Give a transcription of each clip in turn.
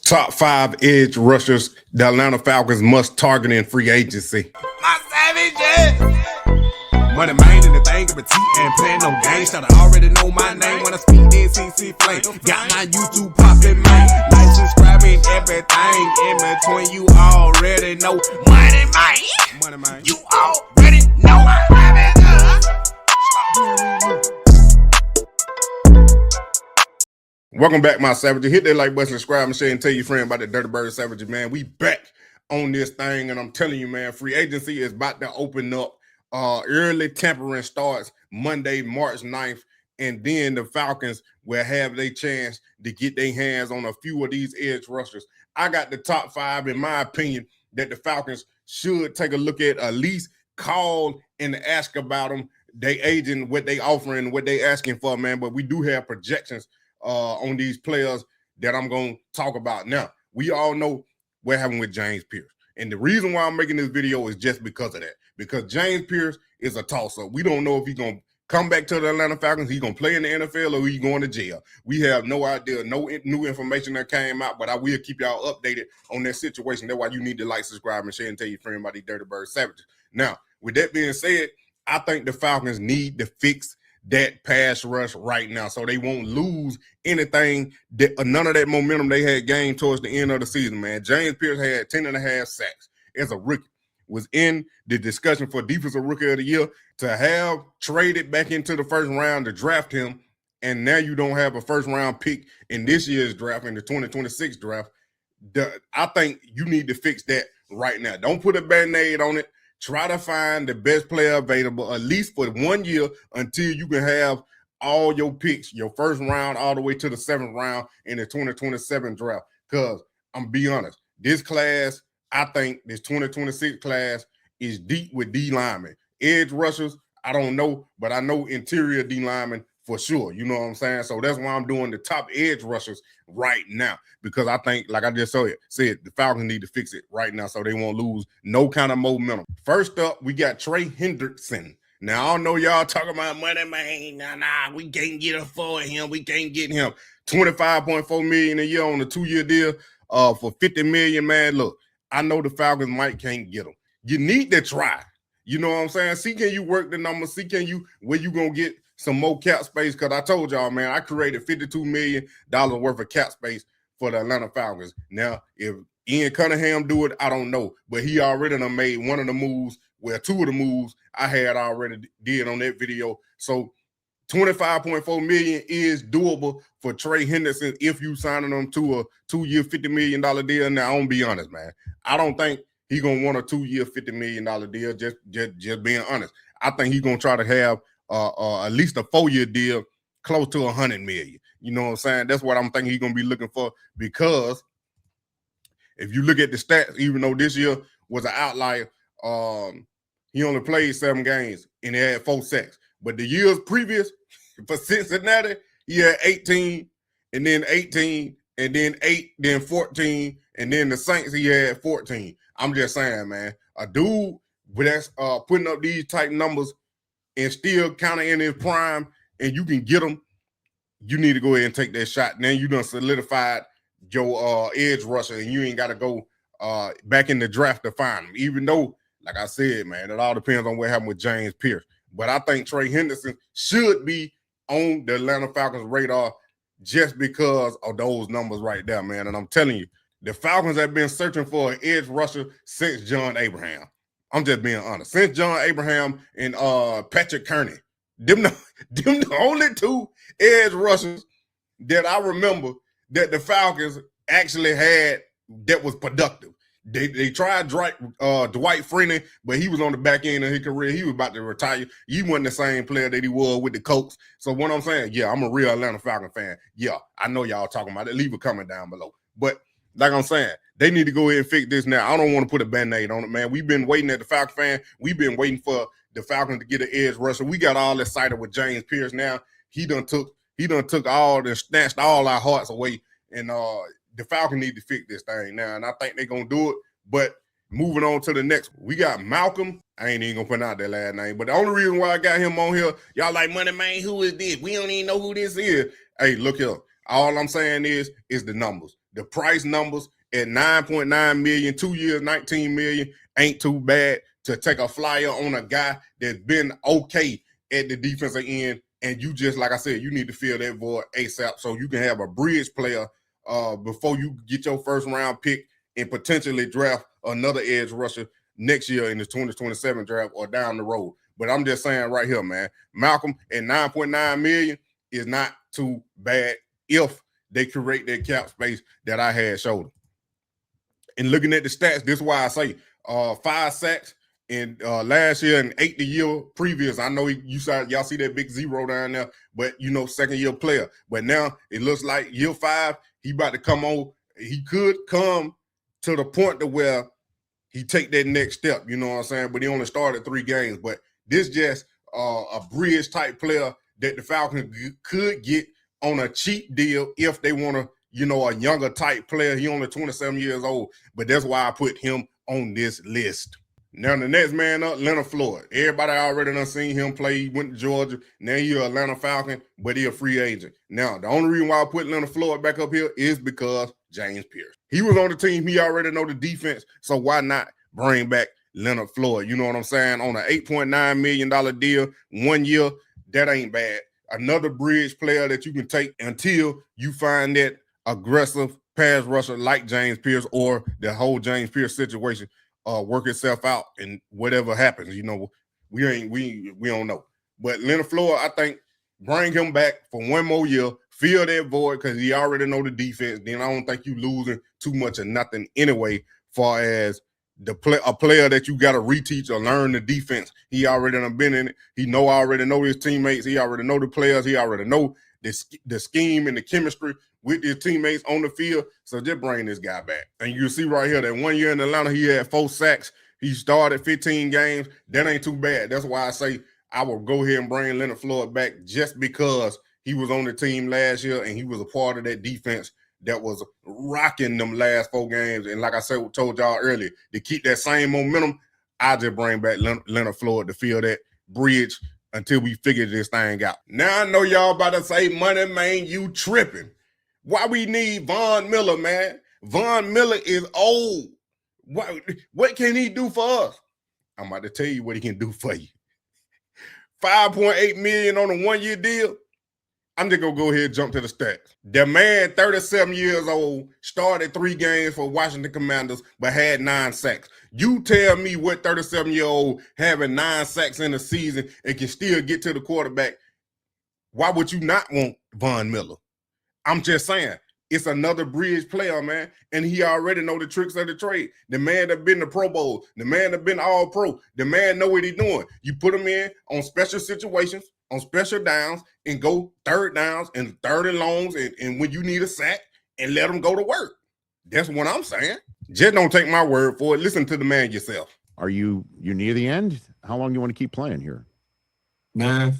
Top 5 edge rushers the Atlanta Falcons must target in free agency. My savages! MONEYMANE and the thing of a T and playing no games. Should I already know my name when I speak in CC Flame. Got my YouTube poppin', man. Like, subscribing, everything in between. You already know. MONEYMANE! MONEYMANE. You already know my savages! Welcome back, my savages. Hit that like button, subscribe, and share, and tell your friend about the Dirty Bird Savages, man. We back on this thing, and I'm telling you, man, free agency is about to open up. Early tampering starts Monday, March 9th, and then the Falcons will have their chance to get their hands on a few of these edge rushers. I got the top 5, in my opinion, that the Falcons should take a look at least call and ask about them, they agent, what they offering, what they asking for, man. But we do have projections on these players that I'm going to talk about. Now, we all know what happened with James Pierce. And the reason why I'm making this video is just because of that. Because James Pierce is a toss-up. We don't know if he's going to come back to the Atlanta Falcons, he's going to play in the NFL, or he's going to jail. We have no idea, no new information that came out, but I will keep y'all updated on that situation. That's why you need to like, subscribe, and share, and tell your friend about these Dirty Bird Savages. Now, with that being said, I think the Falcons need to fix that pass rush right now, so they won't lose anything, that none of that momentum they had gained towards the end of the season, man. James Pierce had 10.5 sacks as a rookie, was in the discussion for Defensive Rookie of the Year. To have traded back into the first round to draft him, and now you don't have a first-round pick in this year's draft, in the 2026 draft, I think you need to fix that right now. Don't put a Band-Aid on it. Try to find the best player available, at least for 1 year, until you can have all your picks, your first round all the way to the 7th round in the 2027 draft. Because I'm be honest, this class, I think this 2026 class is deep with D linemen. Edge rushers, I don't know, but I know interior D linemen for sure. You know what I'm saying? So that's why I'm doing the top edge rushers right now, because I think, like I just said, the Falcons need to fix it right now so they won't lose no kind of momentum. First up, we got Trey Hendrickson. Now, I know y'all talking about MONEYMANE. Nah, we can't get it for him. We can't get him. $25.4 million a year on a 2-year deal for $50 million, man. Look, I know the Falcons can't get him. You need to try. You know what I'm saying? See, can you work the numbers? See, can you, where you going to get some more cap space? Because I told y'all, man, I created $52 million worth of cap space for the Atlanta Falcons. Now, if Ian Cunningham do it, I don't know. But he already done made one of the moves, well, 2 of the moves I had already did on that video. So $25.4 million is doable for Trey Hendrickson if you signing him to a 2-year, $50 million deal. Now, I'm gonna be honest, man. I don't think he's gonna want a 2-year, $50 million deal. Just being honest. I think he's gonna try to have at least a 4-year deal close to $100 million. You know what I'm saying? That's what I'm thinking he's gonna be looking for, because if you look at the stats, even though this year was an outlier, he only played 7 games and he had 4 sacks. But the years previous for Cincinnati, he had 18, and then 18, and then 8, then 14, and then the Saints, he had 14. I'm just saying, man, a dude that's putting up these type numbers and still kind of in his prime, and you can get him, you need to go ahead and take that shot. Now you done solidified your edge rusher, and you ain't got to go back in the draft to find him. Even though, like I said, man, it all depends on what happened with James Pierce. But I think Trey Hendrickson should be on the Atlanta Falcons radar just because of those numbers right there, man. And I'm telling you, the Falcons have been searching for an edge rusher since John Abraham. I'm just being honest. Since John Abraham and Patrick Kearney. Them the only 2 edge rushers that I remember that the Falcons actually had that was productive. They tried Dwight Freeney, but he was on the back end of his career. He was about to retire. He wasn't the same player that he was with the Colts. So what I'm saying, yeah, I'm a real Atlanta Falcon fan. Yeah, I know y'all talking about it. Leave a comment down below. But like I'm saying, they need to go ahead and fix this now. I don't want to put a Band-Aid on it, man. We've been waiting at the Falcon fan. We've been waiting for the Falcons to get an edge rusher. We got all excited with James Pierce now. He done took all and snatched all our hearts away. And the Falcons need to fix this thing now, and I think they're going to do it. But moving on to the next one, we got Malcolm. I ain't even going to put out that last name, but the only reason why I got him on here, y'all like, MONEYMANE, who is this? We don't even know who this is. Hey, look here. All I'm saying is the numbers. the price numbers at 9.9 million, 2 years, 19 million ain't too bad to take a flyer on a guy that's been okay at the defensive end. And you just, like I said, you need to fill that void ASAP so you can have a bridge player before you get your first round pick and potentially draft another edge rusher next year in the 2027 draft or down the road. But I'm just saying right here, man, Malcolm at 9.9 million is not too bad if they create that cap space that I had showed them. And looking at the stats, this is why I say 5 sacks in last year and 8 the year previous. I know y'all see that big 0 down there, but second year player. But now it looks like year 5, he about to come on. He could come to the point to where he take that next step, you know what I'm saying? But he only started 3 games. But this just a bridge type player that the Falcons could get on a cheap deal if they want to, a younger type player. He only 27 years old, but that's why I put him on this list. Now, the next man up, Leonard Floyd. Everybody already done seen him play. He went to Georgia. Now he's an Atlanta Falcon, but he's a free agent. Now, the only reason why I put Leonard Floyd back up here is because James Pierce. He was on the team. He already know the defense, so why not bring back Leonard Floyd? You know what I'm saying? On an $8.9 million deal, 1 year, that ain't bad. Another bridge player that you can take until you find that aggressive pass rusher like James Pierce or the whole James Pierce situation work itself out, and whatever happens, we don't know. But Leonard Floyd, I think, bring him back for 1 more year, fill that void because he already know the defense. Then I don't think you losing too much of nothing anyway, far as a player that you got to reteach or learn the defense. He already done been in it. He already know his teammates. He already know the players. He already know the scheme and the chemistry with his teammates on the field. So just bring this guy back. And you see right here that 1 year in Atlanta, he had 4 sacks. He started 15 games. That ain't too bad. That's why I say I will go ahead and bring Leonard Floyd back, just because he was on the team last year and he was a part of that defense that was rocking them last 4 games. And like I said, told y'all earlier, to keep that same momentum, I just bring back Leonard Floyd to fill that bridge until we figure this thing out. Now I know y'all about to say, Money Man, you tripping. Why we need Von Miller, man? Von Miller is old. What can he do for us? I'm about to tell you what he can do for you. $5.8 million on a 1 year deal. I'm just going to go ahead and jump to the stats. The man, 37 years old, started 3 games for Washington Commanders, but had 9 sacks. You tell me what 37-year-old having 9 sacks in a season and can still get to the quarterback. Why would you not want Von Miller? I'm just saying, it's another bridge player, man, and he already know the tricks of the trade. The man that been to Pro Bowl, the man that been all pro, the man know what he doing. You put him in on special situations, on special downs, and go third downs and third and longs, and when you need a sack, and let him go to work. That's what I'm saying. Just don't take my word for it. Listen to the man yourself. Are you near the end? How long do you want to keep playing here? Man,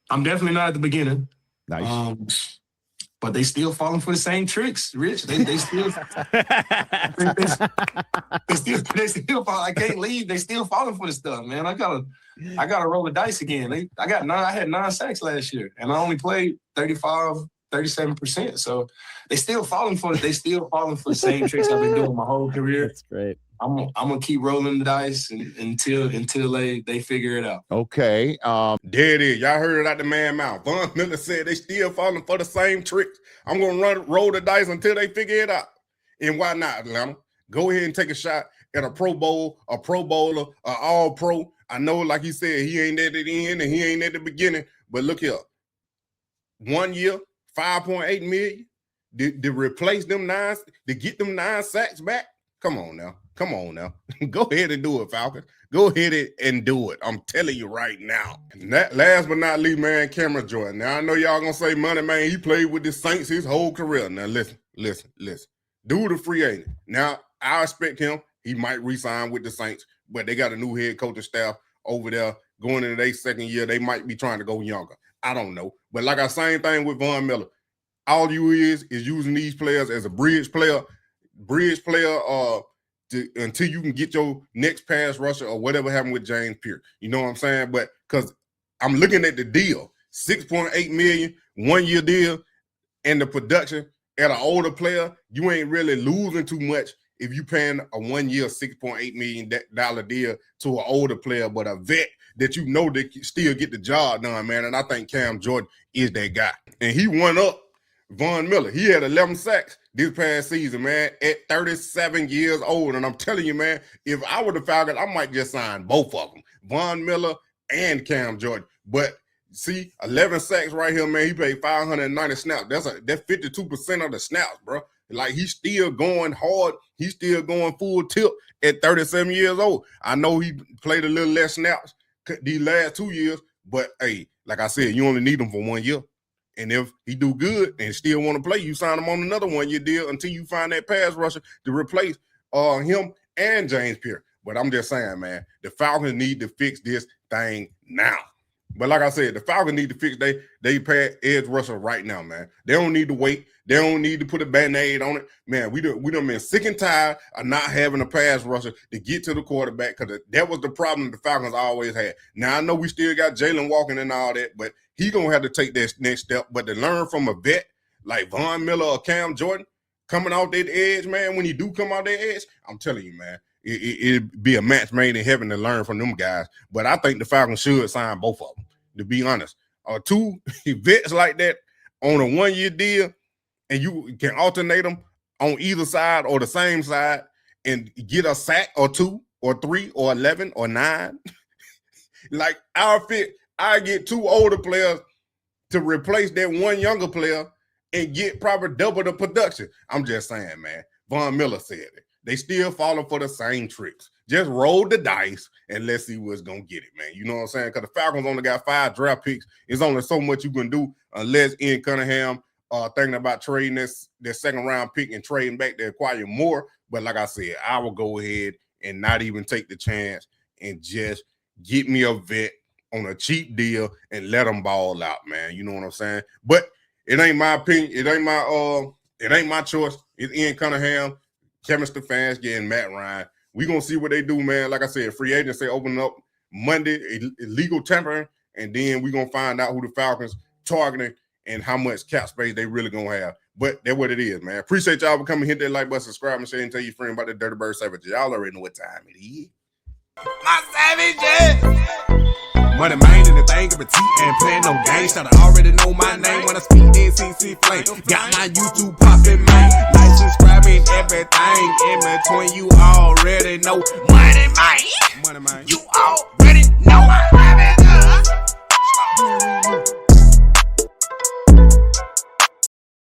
I'm definitely not at the beginning. Nice. But they still falling for the same tricks, Rich. They still they still fall. I can't leave. They still falling for the stuff, man. I gotta roll the dice again. I had 9 sacks last year, and I only played 37%. So they still falling for the same tricks I've been doing my whole career. That's great. I'm gonna keep rolling the dice until they figure it out. Okay. There it is. Y'all heard it out the man's mouth. Von Miller said they still falling for the same tricks. I'm gonna roll the dice until they figure it out. And why not, Atlanta? Go ahead and take a shot at a Pro Bowl, a Pro Bowler, an All Pro. I know, like he said, he ain't at the end and he ain't at the beginning. But look here, 1 year, $5.8 million to replace them 9, to get them 9 sacks back. Come on now. Go ahead and do it, Falcons. Go ahead and do it. I'm telling you right now. And that, last but not least, man, Cameron Jordan. Now, I know y'all going to say, Money Man, he played with the Saints his whole career. Now, listen. Dude a free agent. Now, I expect him. He might re-sign with the Saints, but they got a new head coaching staff over there going into their second year. They might be trying to go younger. I don't know. But like I same thing with Von Miller. All you is using these players as a bridge player, until you can get your next pass rusher or whatever happened with James Pierce. You know what I'm saying? But because I'm looking at the deal, $6.8 million, 1 year deal, and the production at an older player, you ain't really losing too much if you paying a 1 year $6.8 million deal to an older player, but a vet that you know that still get the job done, man. And I think Cam Jordan is that guy. And he won up Von Miller. He had 11 sacks this past season, man, at 37 years old. And I'm telling you, man, if I were the Falcons, I might just sign both of them, Von Miller and Cam Jordan. But see, 11 sacks right here, man. He played 590 snaps. That's 52% of the snaps, bro. Like, he's still going hard. He's still going full tilt at 37 years old. I know he played a little less snaps these last 2 years, but hey, like I said, you only need him for 1 year. And if he do good and still want to play, you sign him on another 1 year deal until you find that pass rusher to replace him and James Pierre. But I'm just saying, man, the Falcons need to fix this thing now. But like I said, the Falcons need to fix they pass edge rusher right now, man. They don't need to wait. They don't need to put a Band-Aid on it. Man, we done been sick and tired of not having a pass rusher to get to the quarterback, because that was the problem the Falcons always had. Now, I know we still got Jalen walking and all that, but he going to have to take that next step. But to learn from a vet like Von Miller or Cam Jordan coming off that edge, man, when he do come off that edge, I'm telling you, man, it'd be a match made in heaven to learn from them guys. But I think the Falcons should sign both of them, to be honest. Two vets like that on a 1 year deal, and you can alternate them on either side or the same side and get a sack or 2 or 3 or 11 or 9. Like, I get 2 older players to replace that 1 younger player and get probably double the production. I'm just saying, man. Von Miller said it. They still falling for the same tricks. Just roll the dice and let's see what's going to get it, man. You know what I'm saying? Because the Falcons only got 5 draft picks. There's only so much you can do unless Ian Cunningham thinking about trading this second round pick and trading back to acquire more. But like I said, I will go ahead and not even take the chance and just get me a vet on a cheap deal and let them ball out, man. You know what I'm saying? But it ain't my opinion. It ain't my choice. It's Ian Cunningham, Kevin Stefanski, and Matt Ryan. We're going to see what they do, man. Like I said, free agency opening up Monday, illegal tampering, and then we're going to find out who the Falcons targeting and how much cap space they really going to have. But that's what it is, man. Appreciate y'all for coming. Hit that like button, subscribe, and share, and tell your friend about the Dirty Bird Savage. Y'all already know what time it is. My savages. MONEYMANE in the thing of a T and playing no games. Should I already know my name when I speak NCC flame. Got my YouTube poppin', man. Like, subscribe, and everything in between. You already know MONEYMANE. You already know I have it.